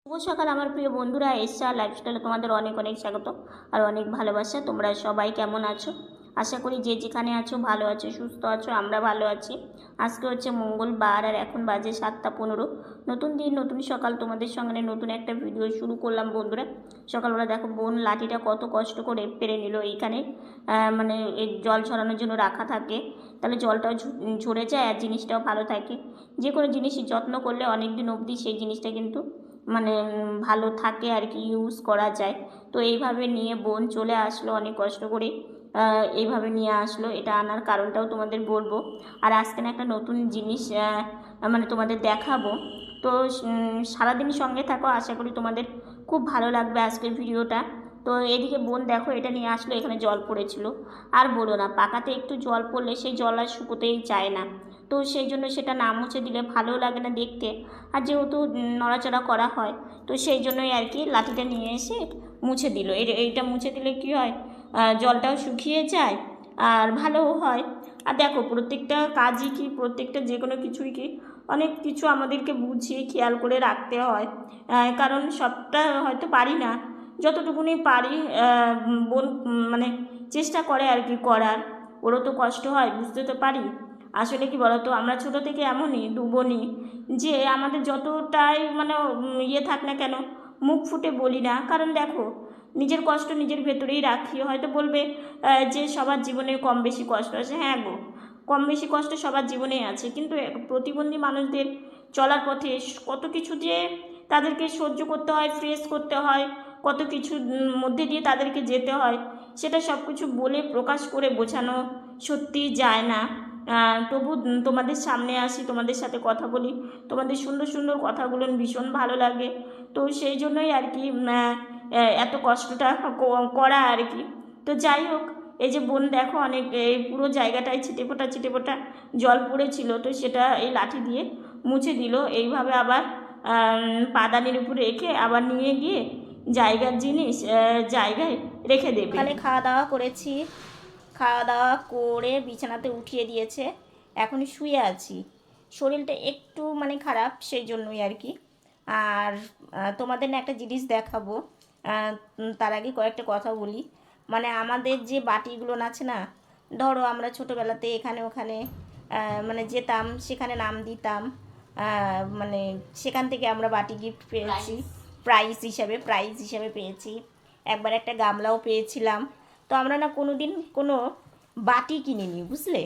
শুভ সকাল আমার প্রিয় বন্ধুরা, এসা লাইফস্টাইলে তোমাদের অনেক অনেক স্বাগত আর অনেক ভালোবাসা। তোমরা সবাই কেমন আছো? আশা করি যে যেখানে আছো ভালো আছো, সুস্থ আছো। আমরা ভালো আছি। আজকে হচ্ছে মঙ্গলবার আর এখন বাজে 7টা 15। নতুন দিন, নতুন সকাল, তোমাদের সঙ্গে নতুন একটা ভিডিও শুরু করলাম বন্ধুরা। সকালবেলা দেখো বোন লাঠিটা কত কষ্ট করে পেরে নিল। এইখানে মানে এই জল ছড়ানোর জন্য রাখা থাকে, তাহলে জলটাও ঝরে যায় আর জিনিসটাও ভালো থাকে। যে কোনো জিনিসই যত্ন করলে অনেক দিন অবধি সেই জিনিসটা কিন্তু মানে ভালো থাকে আর কি, ইউজ করা যায়। তো এইভাবে নিয়ে বোন চলে আসলো অনেক কষ্ট করে, এইভাবে নিয়ে আসলো। এটা আনার কারণটাও তোমাদের বলবো। আর আজকে না একটা নতুন জিনিস মানে তোমাদের দেখাবো। তো সারাদিন সঙ্গে থাকো, আশা করি তোমাদের খুব ভালো লাগবে আজকের ভিডিওটা। তো এদিকে বোন দেখো এটা নিয়ে আসলো, এখানে জল পড়েছিল। আর বলো না, পাকাতে একটু জল পড়লে সেই জল আর শুকোতেই চায় না। তো সেই জন্য সেটা না মুছে দিলে ভালো লাগে না দেখতে। আর যেহেতু নড়াচড়া করা হয়, তো সেই জন্যই আর কি লাঠিটা নিয়ে এসে মুছে দিল। এইটা মুছে দিলে কী হয়, জলটাও শুকিয়ে যায় আর ভালোও হয়। আর দেখো প্রত্যেকটা কাজই কি, প্রত্যেকটা যে কোনো কিছুই কি, অনেক কিছু আমাদেরকে বুঝিয়ে খেয়াল করে রাখতে হয়। কারণ সবটা হয়তো পারি না, যতটুকুনি পারি বোন মানে চেষ্টা করে আর কি করার। ওরও তো কষ্ট হয়, বুঝতে তো পারি। আসলে কি বলতো, আমরা ছোটো থেকে এমনই দুবনি যে আমাদের যতটাই মানে ইয়ে থাক না কেন, মুখ ফুটে বলি না। কারণ দেখো, নিজের কষ্ট নিজের ভেতরেই রাখি। হয়তো বলবে যে সবার জীবনে কম বেশি কষ্ট আছে। হ্যাঁ গো, কম বেশি কষ্ট সবার জীবনেই আছে, কিন্তু প্রতিবন্ধী মানুষদের চলার পথে কত কিছু যে তাদেরকে সহ্য করতে হয়, ফেস করতে হয়, কত কিছুর মধ্যে দিয়ে তাদেরকে যেতে হয়, সেটা সব কিছু বলে প্রকাশ করে বোঝানো সত্যিই যায় না। তবু তোমাদের সামনে আসি, তোমাদের সাথে কথা বলি, তোমাদের সুন্দর সুন্দর কথাগুলো ভীষণ ভালো লাগে। তো সেই জন্যই আর কি এত কষ্টটা করা আর কি। তো যাই হোক, এই যে বোন দেখো অনেক এই পুরো জায়গাটায় ছিটেফোঁটা ছিটেফোঁটা জল পড়েছিল, তো সেটা এই লাঠি দিয়ে মুছে দিল। এইভাবে আবার পাদানির উপরে রেখে আবার নিয়ে গিয়ে জায়গার জিনিস জায়গায় রেখে দেবে। এখানে খাওয়া দাওয়া করেছি, খাওয়া দাওয়া করে বিছানাতে উঠিয়ে দিয়েছে, এখন শুয়ে আছি। শরীরটা একটু মানে খারাপ, সেই জন্যই আর কি। আর তোমাদের না একটা জিনিস দেখাবো। তার আগে কয়েকটা কথা বলি। মানে আমাদের যে বাটিগুলো আছে না, ধরো আমরা ছোটোবেলাতে এখানে ওখানে মানে যেতাম, সেখানে নাম দিতাম, মানে সেখান থেকে আমরা বাটি গিফট পেয়েছি, প্রাইজ হিসাবে পেয়েছি। একবার একটা গামলাও পেয়েছিলাম। তো আমরা না কোনো দিন কোনো বাটি কিনিনি, বুঝলে।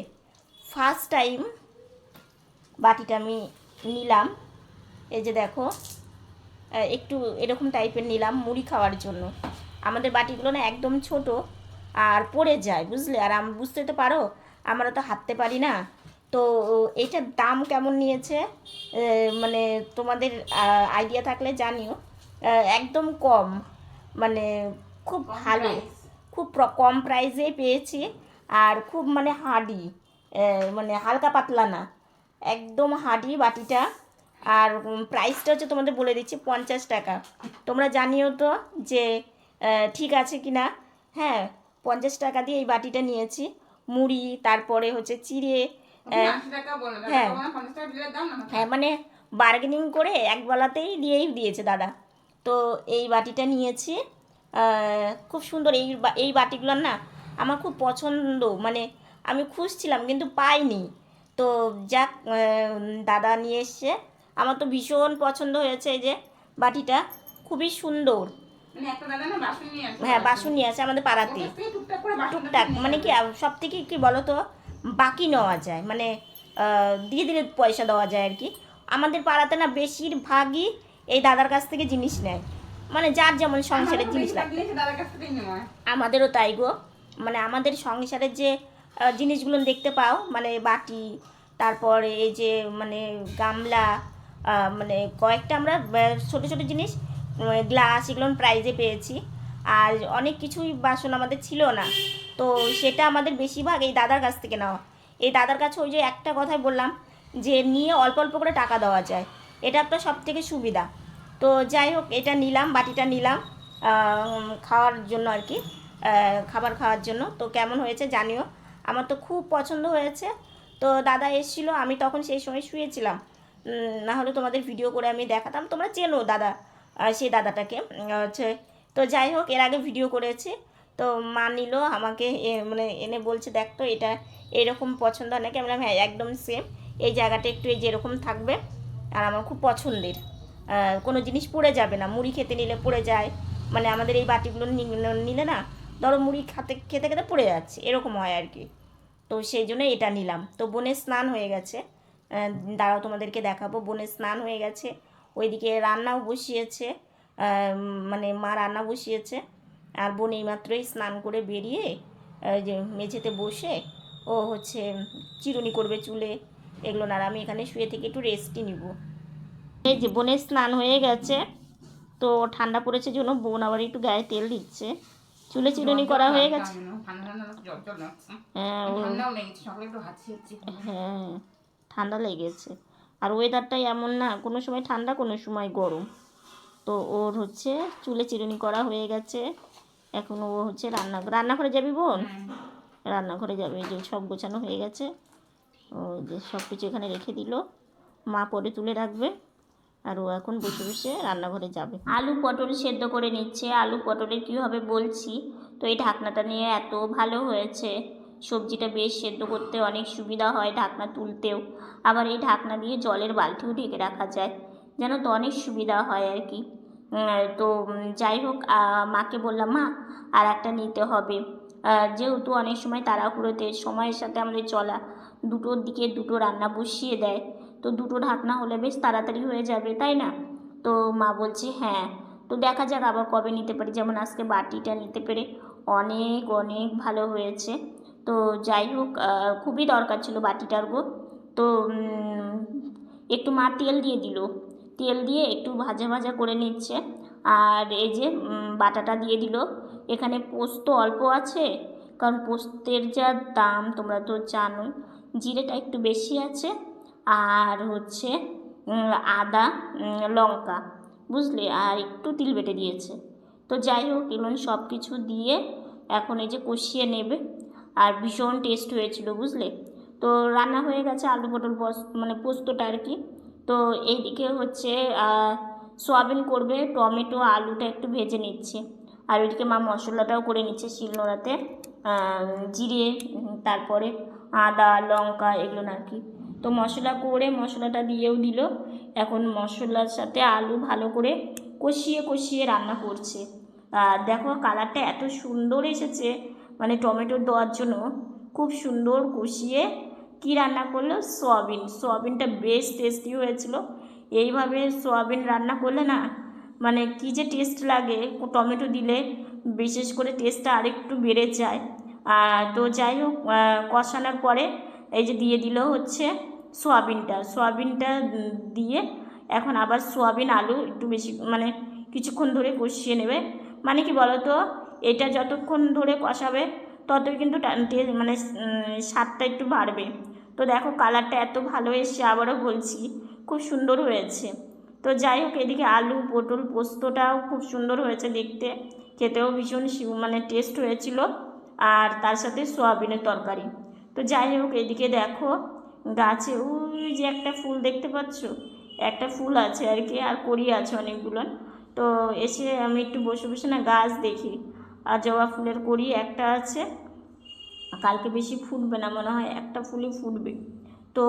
ফার্স্ট টাইম বাটিটা আমি নিলাম। এই যে দেখো, একটু এরকম টাইপের নিলাম মুড়ি খাওয়ার জন্য। আমাদের বাটিগুলো না একদম ছোট আর পড়ে যায়, বুঝলে। আর বুঝতে তো পারো, আমরা তো হাঁটতে পারি না। তো এইটার দাম কেমন নিয়েছে মানে তোমাদের আইডিয়া থাকলে জানিও। একদম কম, মানে খুব ভালো, খুব কম প্রাইসে পেয়েছি। আর খুব মানে হার্ডি, মানে হালকা পাতলা না, একদম হার্ডি বাটিটা। আর প্রাইসটা হচ্ছে তোমাদের বলে দিচ্ছি, 50 টাকা। তোমরা জানিও তো যে ঠিক আছে কি না। হ্যাঁ, 50 টাকা দিয়ে এই বাটিটা নিয়েছি। মুড়ি, তারপরে হচ্ছে চিড়ে। হ্যাঁ হ্যাঁ, মানে বার্গেনিং করে এক বেলাতেই দিয়েছে দাদা। তো এই বাটিটা নিয়েছি। খুব সুন্দর। এই বাটিগুলোর না আমার খুব পছন্দ, মানে আমি খুঁজছিলাম কিন্তু পাইনি। তো যাক, দাদা নিয়ে এসছে, আমার তো ভীষণ পছন্দ হয়েছে। এই যে বাটিটা খুবই সুন্দর। হ্যাঁ, বাসন নিয়ে আসে আমাদের পাড়াতে টুকটাক। মানে কি সব থেকে কী বলো তো, বাকি নেওয়া যায়, মানে দিয়ে দিলে পয়সা দেওয়া যায় আর কি। আমাদের পাড়াতে না বেশিরভাগই এই দাদার কাছ থেকে জিনিস নেয়, মানে যার যেমন সংসারের জিনিস লাগে। আমাদেরও তাই গো। মানে আমাদের সংসারের যে জিনিসগুলো দেখতে পাও, মানে বাটি, তারপরে এই যে মানে গামলা, মানে কয়েকটা আমরা ছোটো ছোটো জিনিস, গ্লাস, এগুলো প্রাইজে পেয়েছি। আর অনেক কিছুই বাসন আমাদের ছিল না, তো সেটা আমাদের বেশিরভাগ এই দাদার কাছ থেকে নেওয়া। এই দাদার কাছে ওই যে একটা কথাই বললাম, যে নিয়ে অল্প অল্প করে টাকা দেওয়া যায়, এটা একটা সব থেকে সুবিধা। তো যাই হোক, এটা নিলাম, বাটিটা নিলাম খাওয়ার জন্য আর কি, খাবার খাওয়ার জন্য। তো কেমন হয়েছে জানিও, আমার তো খুব পছন্দ হয়েছে। তো দাদা এসেছিলো, আমি তখন সেই সময় শুয়েছিলাম, না হলে তোমাদের ভিডিও করে আমি দেখাতাম। তোমরা চেনো দাদা, সেই দাদাটাকে হচ্ছে। তো যাই হোক, এর আগে ভিডিও করেছি, তো মা নিল আমাকে মানে এনে বলছে দেখ তো এটা এরকম পছন্দ হয় নাকি। আমি বললাম হ্যাঁ একদম সেম, এই জায়গাটা একটু এই যেরকম থাকবে, আর আমার খুব পছন্দের, কোনো জিনিস পড়ে যাবে না, মুড়ি খেতে নিলে পড়ে যায়, মানে আমাদের এই বাটিগুলো নিলে না ধরো মুড়ি খেতে খেতে খেতে পড়ে যাচ্ছে এরকম হয় আর কি। তো সেই জন্য এটা নিলাম। তো বোনের স্নান হয়ে গেছে, দাঁড়াও তোমাদেরকে দেখাবো। বোনের স্নান হয়ে গেছে, ওইদিকে রান্নাও বসিয়েছে, মানে মা রান্না বসিয়েছে, আর বোন এইমাত্রই স্নান করে বেরিয়ে যে মেঝেতে বসে ও হচ্ছে চিরুনি করবে চুলে এগুলো না, আর আমি এখানে শুয়ে থেকে একটু রেস্টই নিব। এই যে বোনের স্নান হয়ে গেছে, তো ঠান্ডা পড়েছে জন্য বোন আবার একটু গায়ে তেল দিচ্ছে, চুলে চিরুনি করা হয়ে গেছে। হ্যাঁ হ্যাঁ ঠান্ডা লেগেছে, আর ওয়েদারটাই এমন না, কোনো সময় ঠান্ডা কোনো সময় গরম। তো ওর হচ্ছে চুলে চিরুনি করা হয়ে গেছে, এখন ও হচ্ছে রান্নাঘরে যাবি বোন? রান্নাঘরে যাবে, এই যে সব গোছানো হয়ে গেছে, ও যে সব কিছু এখানে রেখে দিল, মা পরে তুলে রাখবে, আর ও এখন বসে বসে রান্নাঘরে যাবে। আলু পটল সেদ্ধ করে নিচ্ছে, আলু পটলের কী হবে বলছি। তো এই ঢাকনাটা নিয়ে এত ভালো হয়েছে, সবজিটা বেশ সেদ্ধ করতে অনেক সুবিধা হয়, ঢাকনা তুলতেও, আবার এই ঢাকনা দিয়ে জলের বালতিও ঢেকে রাখা যায়, যেন তো অনেক সুবিধা হয় আর কি। তো যাই হোক, মাকে বললাম মা আর একটা নিতে হবে, যেহেতু অনেক সময় তাড়াহুড়োতে সময়ের সাথে আমাদের চলা, দুটোর দিকে দুটো রান্না বসিয়ে দেয়, তো দুটো ঢাকনা হলে বেশ তাড়াতাড়ি হয়ে যাবে তাই না। তো মা বলছে হ্যাঁ, তো দেখা যাক আবার কবে নিতে পারি, যেমন আজকে বাটিটা নিতে পেরে অনেক অনেক ভালো হয়েছে। তো যাই হোক, খুবই দরকার ছিল বাটিটার গো। তো একটু মা তেল দিয়ে দিল, তেল দিয়ে একটু ভাজা ভাজা করে নিচ্ছে, আর এই যে বাটাটা দিয়ে দিল। এখানে পোস্ত অল্প আছে, কারণ পোস্তের যা দাম তোমরা তো জানোই, জিরেটা একটু বেশি আছে, আর হচ্ছে আদা লঙ্কা বুঝলে, আর একটু তিল বেটে দিয়েছে। তো যাই হোক, এগুলো সব কিছু দিয়ে এখন এই যে কষিয়ে নেবে, আর ভীষণ টেস্ট হয়েছিল বুঝলে। তো রান্না হয়ে গেছে আলু পটল মানে পোস্তটা আর কি। তো এইদিকে হচ্ছে সয়াবিন করবে, টমেটো আলুটা একটু ভেজে নিচ্ছে, আর ওইদিকে মা মশলাটাও করে নিচ্ছে শিলনোড়াতে, জিরে তারপরে আদা লঙ্কা এগুলো আর কি। তো মশলা করে মশলাটা দিয়েও দিল, এখন মশলার সাথে আলু ভালো করে কষিয়ে কষিয়ে রান্না করছে। আর দেখো কালারটা এত সুন্দর এসেছে, মানে টমেটো দেওয়ার জন্য খুব সুন্দর কষিয়ে কি রান্না করলো, সোয়াবিনটা বেশ টেস্টি হয়েছিল। এইভাবে সোয়াবিন রান্না করলে না, মানে কী যে টেস্ট লাগে, টমেটো দিলে বিশেষ করে টেস্টটা আরেকটু বেড়ে যায়। তো যাই হোক, কষানোর পরে এই যে দিয়ে দিল হচ্ছে সোয়াবিনটা দিয়ে এখন আবার সোয়াবিন আলু একটু বেশি মানে কিছুক্ষণ ধরে কষিয়ে নেবে। মানে কি বলো তো, এটা যতক্ষণ ধরে কষাবে ততই কিন্তু মানে স্বাদটা একটু বাড়বে। তো দেখো কালারটা এত ভালো এসছে, আবারও বলছি খুব সুন্দর হয়েছে। তো যাই হোক, এদিকে আলু পটল পোস্তটাও খুব সুন্দর হয়েছে দেখতে, খেতেও ভীষণ মানে টেস্ট হয়েছিল, আর তার সাথে সোয়াবিনের তরকারি। তো যাই হোক, এদিকে দেখো গাছে ওই যে একটা ফুল দেখতে পাচ্ছ, একটা ফুল আছে আর কি, আর কড়ি আছে অনেকগুলো। তো এসে আমি একটু বসে বসে না গাছ দেখি, আর জবা ফুলের কড়ি একটা আছে, কালকে বেশি ফুটবে না মনে হয়, একটা ফুলই ফুটবে। তো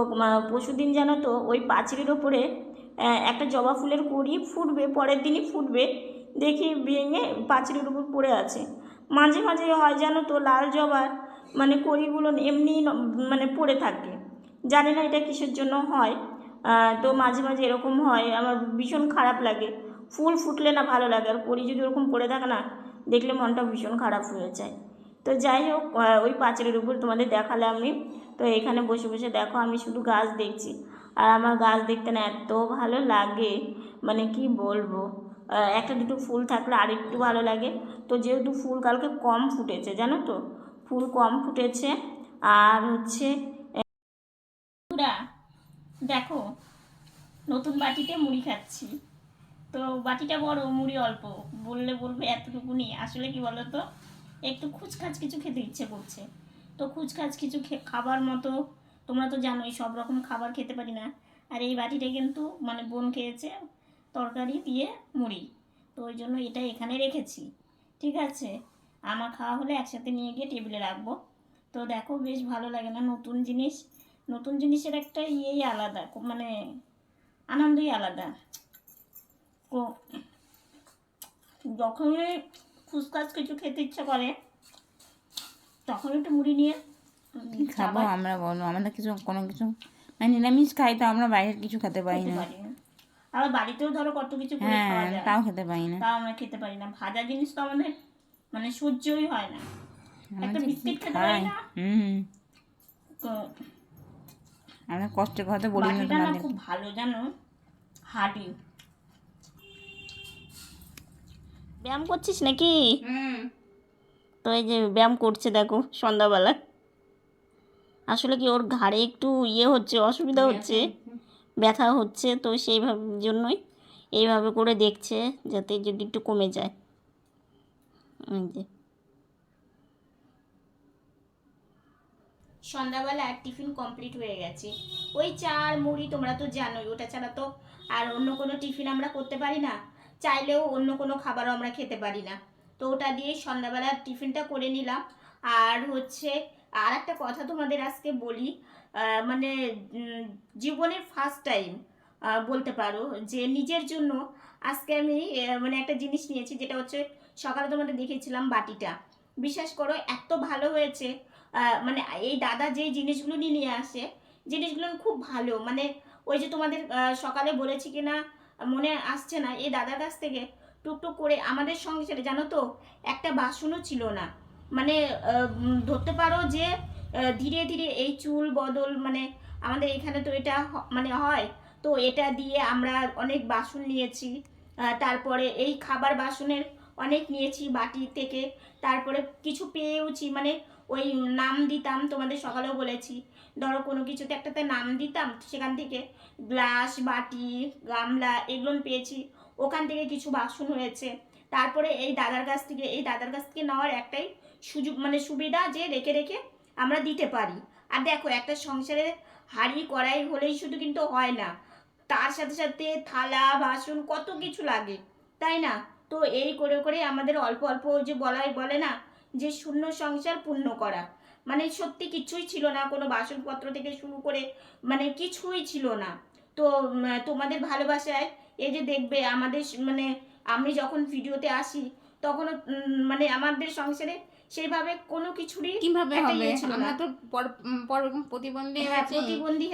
পরশুদিন জানো তো ওই পাঁচিলের ওপরে একটা জবা ফুলের কড়ি ফুটবে, পরের দিনই ফুটবে, দেখি ভেঙে পাঁচিলের উপর পড়ে আছে। মাঝে মাঝে হয় জানো তো লাল জবার মানে কড়িগুলো এমনি মানে পড়ে থাকে, জানি না এটা কিসের জন্য হয়। তো মাঝে মাঝে এরকম হয়, আমার ভীষণ খারাপ লাগে। ফুল ফুটলে না ভালো লাগে, আর কড়ি যদি ওরকম পড়ে থাকে না, দেখলে মনটা ভীষণ খারাপ হয়ে যায়। তো যাই হোক, ওই পাঁচিলের উপর তোমাদের দেখালাম আমি। তো এখানে বসে বসে দেখো আমি শুধু গাছ দেখছি, আর আমার গাছ দেখতে না এত ভালো লাগে, মানে কি বলবো, একটা দুটো ফুল থাকলে আর একটু ভালো লাগে। তো যেহেতু ফুল কালকে কম ফুটেছে জানো তো, ফুল কম ফুটেছে, আর হচ্ছে দেখো নতুন বাটিতে মুড়ি খাচ্ছি। তো বাটিটা বড়, মুড়ি অল্প, বলবে এতটুকুনি, আসলে কি বলো তো, একটু খুচখাচ কিছু খেতে ইচ্ছে করছে। তো খুচখাচ কিছু খাবার মতো, তোমরা তো জানোই সব রকম খাবার খেতে পারি না, আর এই বাটিটা কিন্তু মানে বোন খেয়েছে তরকারি দিয়ে মুড়ি। তো ওই জন্য এটা এখানে রেখেছি, ঠিক আছে। আমার খাওয়া হলে একসাথে নিয়ে গিয়ে টেবিলে রাখবো। তো দেখো বেশ ভালো লাগে না, নতুন জিনিস, নতুন জিনিসের একটা ইয়েই আলাদা, মানে আনন্দই আলাদা। তো যখনই ফুসকাস কিছু খেতে ইচ্ছা করে তখন একটু মুড়ি নিয়ে খাবো আমরা, বলো আমাদের কিছু কোনো কিছু মানে নিরামিষ খাই তো আমরা বাইরের কিছু খেতে পারি না। আবার বাড়িতেও ধরো কত কিছু করে খাওয়া যায়, তাও খেতে পারি না, তাও আমরা খেতে পারি না। ভাজা জিনিস তো আমাদের মানে সহ্যই হয় না, একটা বিস্কিট খেতে পারি না। তো আমরা কষ্ট করতে বলি না তোমাদের, খুব ভালো জানো, হার্ডি। ব্যায়াম করছিস নাকি? তো এই যে ব্যায়াম করছে দেখো সন্ধ্যাবেলা। আসলে কি ওর ঘাড়ে একটু ইয়ে হচ্ছে, অসুবিধা হচ্ছে, ব্যথা হচ্ছে, তো সেইভাবে জন্যই এইভাবে করে দেখছে যাতে যদি একটু কমে যায়। যে সন্ধ্যাবেলা টিফিন কমপ্লিট হয়ে গেছে, ওই চা আর মুড়ি, তোমরা তো জানোই ওটা ছাড়া তো আর অন্য কোনো টিফিন আমরা করতে পারি না, চাইলেও অন্য কোনো খাবারও আমরা খেতে পারি না। তো ওটা দিয়েই সন্ধ্যাবেলার টিফিনটা করে নিলাম। আর হচ্ছে আর একটা কথা তোমাদের আজকে বলি, মানে জীবনের ফার্স্ট টাইম বলতে পারো যে নিজের জন্য আজকে আমি মানে একটা জিনিস নিয়েছি, যেটা হচ্ছে সকালে তোমাদের দেখেছিলাম বাটিটা, বিশ্বাস করো এত ভালো হয়েছে। মানে এই দাদা যেই জিনিসগুলো নিয়ে আসে, জিনিসগুলো খুব ভালো, মানে ওই যে তোমাদের সকালে বলেছি কিনা মনে আসছে না, এই দাদার কাছ থেকে টুকটুক করে আমাদের সংসারে জানো তো একটা বাসনও ছিল না, মানে ধরতে পারো যে ধীরে ধীরে এই চুল বদল, মানে আমাদের এখানে তো এটা মানে হয়, তো এটা দিয়ে আমরা অনেক বাসন নিয়েছি। তারপরে এই খাবার বাসনের অনেক নিয়েছি বাটি থেকে, তারপরে কিছু পেয়েওছি, মানে ওই নাম দিতাম, তোমাদের সকালেও বলেছি, ধরো কোনো কিছুতে একটাতে নাম দিতাম, সেখান থেকে গ্লাস বাটি গামলা এগুলো পেয়েছি, ওখান থেকে কিছু বাসন হয়েছে। তারপরে এই দাদার কাছ থেকে নেওয়ার একটাই সুযোগ, মানে সুবিধা, যে রেখে রেখে আমরা দিতে পারি। আর দেখো একটা সংসারে হাঁড়ি কড়াই হলেই শুধু কিন্তু হয় না, তার সাথে সাথে থালা বাসন কত কিছু লাগে, তাই না? তো এই করে করে আমাদের অল্প অল্প যে বলে না যে শূন্য সংসার পূর্ণ করা, মানে সত্যি কিছুই ছিল না, কোনো বাসনপত্র থেকে শুরু করে মানে কিছুই ছিল না। তো তোমাদের ভালোবাসায় এই যে দেখবে আমাদের মানে আমি যখন ভিডিওতে আসি তখন মানে আমাদের সংসারে সেইভাবে কোনো কিছুরই কিভাবে হবে, আমরা তো প্রতিবন্ধী, প্রতিবন্ধী,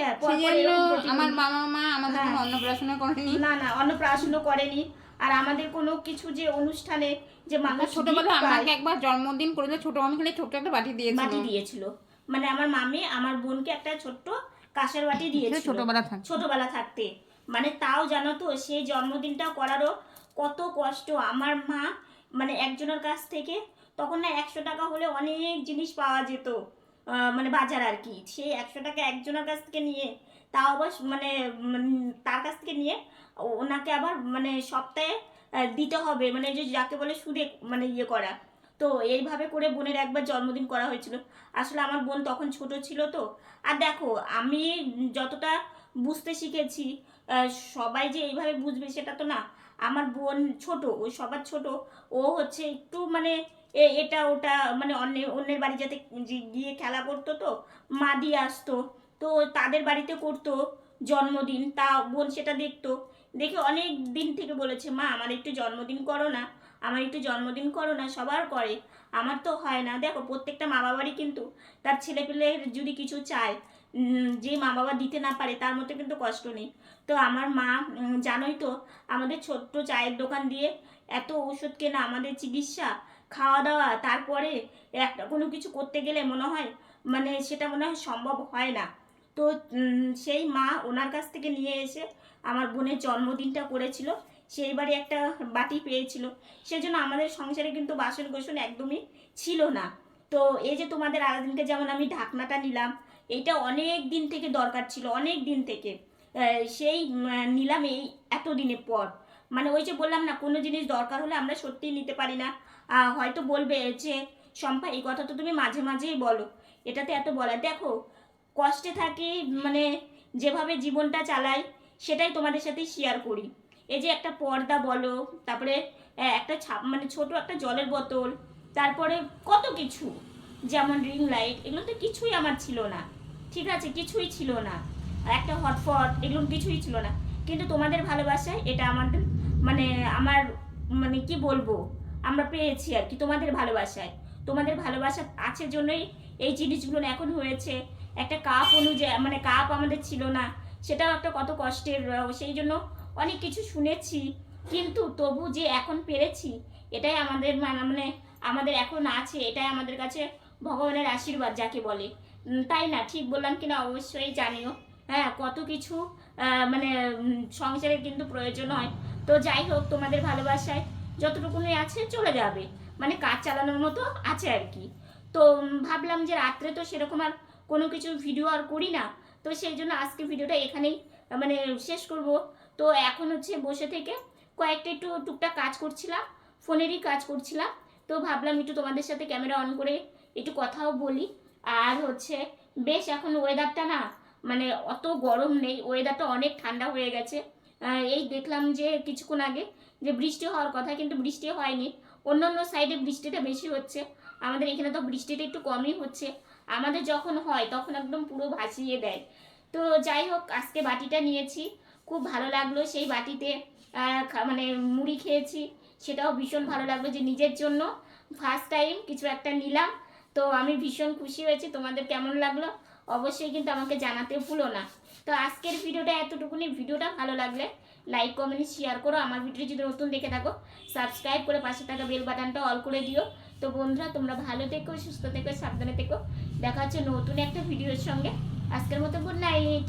আমার বাবা মা আমাদের কোনো অন্নপ্রাশন করেনি, না অন্নপ্রাশন করেনি। আর আমাদের কোনো কিছু যে অনুষ্ঠানে যে মানুষ ছোটবেলায় আমাকে একবার জন্মদিন করেছিল, ছোট আমি খালি ছোট্ট একটা বাটি দিয়েছিল, মানে আমার মামি আমার বোনকে একটা ছোট্ট কাঁসার বাটি দিয়েছিল ছোটবেলা থাকতে, মানে তাও জানো তো সেই জন্মদিনটা করারও কত কষ্ট। আমার মা মানে একজনের কাছ থেকে, তখন না 100 টাকা হলে অনেক জিনিস পাওয়া যেত, মানে বাজার আর কি, সেই 100 টাকা একজনের কাছ থেকে নিয়ে, তাও আবার মানে তার কাছ থেকে নিয়ে ওনাকে আবার মানে সপ্তাহে দিতে হবে, মানে যে যাকে বলে সুদে মানে ইয়ে করা। তো এইভাবে করে বোনের একবার জন্মদিন করা হয়েছিল। আসলে আমার বোন তখন ছোট ছিল তো। আর দেখো আমি যতটা বুঝতে শিখেছি, সবাই যে এইভাবে বুঝবে সেটা তো না। আমার বোন ছোট, ওই সবার ছোট, ও হচ্ছে একটু মানে এটা ওটা মানে অন্যের বাড়ি যাতে গিয়ে খেলা করতো, তো মা দিয়ে আসতো, তো তাদের বাড়িতে করতো জন্মদিন, তা বোন সেটা দেখতো, দেখে অনেক দিন থেকে বলেছে মা আমার একটু জন্মদিন করো না, আমার একটু জন্মদিন করো না, সবার করে আমার তো হয় না। দেখো প্রত্যেকটা মা বাবারই কিন্তু তার ছেলেপেলের যদি কিছু চায়, যে মা বাবা দিতে না পারে তার মধ্যে কিন্তু কষ্ট নেই। তো আমার মা জানোই তো আমাদের ছোট্ট চায়ের দোকান দিয়ে এত ওষুধ কেনা, আমাদের চিকিৎসা, খাওয়া দাওয়া, তারপরে একটা কোনো কিছু করতে গেলে মনে হয় মানে সেটা মনে হয় সম্ভব হয় না। তো সেই মা ওনার কাছ থেকে নিয়ে এসে আমার বোনের জন্মদিনটা করেছিল, সেইবারই একটা বাটি পেয়েছিল, সেজন্য আমাদের সংসারে কিন্তু বাসন কোসন একদমই ছিল না। তো এই যে তোমাদের আরেকদিনকে যেমন আমি ঢাকনাটা নিলাম, এইটা অনেক দিন থেকে দরকার ছিল, অনেক দিন থেকে, সেই নিলাম এই এত দিনের পর। মানে ওই যে বললাম না কোনো জিনিস দরকার হলে আমরা সত্যিই নিতে পারি না। হয়তো বলবে যে শম্পা এই কথা তো তুমি মাঝে মাঝেই বলো, এটাতে এত বলার, দেখো কষ্টে থাকি, মানে যেভাবে জীবনটা চালাই সেটাই তোমাদের সাথে শেয়ার করি। এই যে একটা পর্দা বলো, তারপরে একটা মানে ছোট একটা জলের বোতল, তারপরে কত কিছু, যেমন রিং লাইট, এগুলো তো কিছুই আমার ছিল না, ঠিক আছে, কিছুই ছিল না। একটা হটপট, এগুলো কিছুই ছিল না, কিন্তু তোমাদের ভালোবাসায় এটা আমাদের মানে আমার মানে কি বলবো, আমরা পেয়েছি আর কি তোমাদের ভালোবাসায়। তোমাদের ভালোবাসা আছে জন্যই এই জিনিসগুলো এখন হয়েছে। একটা কাপ অনুযায়ী মানে কাপ আমাদের ছিল না, সেটাও একটা কত কষ্টের, সেই জন্য অনেক কিছু শুনেছি, কিন্তু তবু যে এখন পেরেছি এটাই আমাদের মানে আমাদের এখন আছে, এটাই আমাদের কাছে ভগবানের আশীর্বাদ যাকে বলে। তাই না? ঠিক বললাম কিনা অবশ্যই জানিও। হ্যাঁ, কত কিছু মানে সংসারের কিন্তু প্রয়োজন হয়। তো যাই হোক, তোমাদের ভালোবাসায় যতটুকুনি আছে চলে যাবে, মানে কাজ চালানোর মতো আছে আর কি। তো ভাবলাম যে রাত্রে তো সেরকম আর কোনো কিছু ভিডিও আর করি না, তো সেই জন্য আজকে ভিডিওটা এখানেই মানে শেষ করব। তো এখন হচ্ছে বসে থেকে কয়েকটা একটু টুকটাক কাজ করছিলাম, ফোনেরই কাজ করছিলাম, তো ভাবলাম একটু তোমাদের সাথে ক্যামেরা অন করে একটু কথাও বলি। আর হচ্ছে বেশ এখন ওয়েদারটা না মানে অত গরম নেই, ওয়েদারটা অনেক ঠান্ডা হয়ে গেছে। এই দেখলাম যে কিছুক্ষণ আগে যে বৃষ্টি হওয়ার কথা, কিন্তু বৃষ্টি হয়নি। অন্য অন্য সাইডে বৃষ্টিটা বেশি হচ্ছে, আমাদের এখানে তো বৃষ্টিটা একটু কমই হচ্ছে। আমাদের যখন হয় তখন একদম পুরো ভাসিয়ে দেয়। তো যাই হোক, আজকে বাটিটা নিয়েছি, খুব ভালো লাগলো। সেই বাটিতে মানে মুড়ি খেয়েছি, সেটাও ভীষণ ভালো লাগলো যে নিজের জন্য ফার্স্ট টাইম কিছু একটা নিলাম। তো আমি ভীষণ খুশি হয়েছি। তোমাদের কেমন লাগলো অবশ্যই কিন্তু আমাকে জানাতে ভুলো না। তো আজকের ভিডিওটা এতটুকুনি। ভিডিওটা ভালো লাগলে লাইক কমেন্ট শেয়ার করো। আমার ভিডিও যদি নতুন দেখে থাকো সাবস্ক্রাইব করে পাশে থাকা বেল বাটনটা অল করে দিও। তো বন্ধুরা, তোমরা ভালো থেকো, সুস্থ থেকো, সাবধানে থেকো। দেখা হচ্ছে নতুন একটা ভিডিওর সঙ্গে। আজকের মতো গুড নাইট।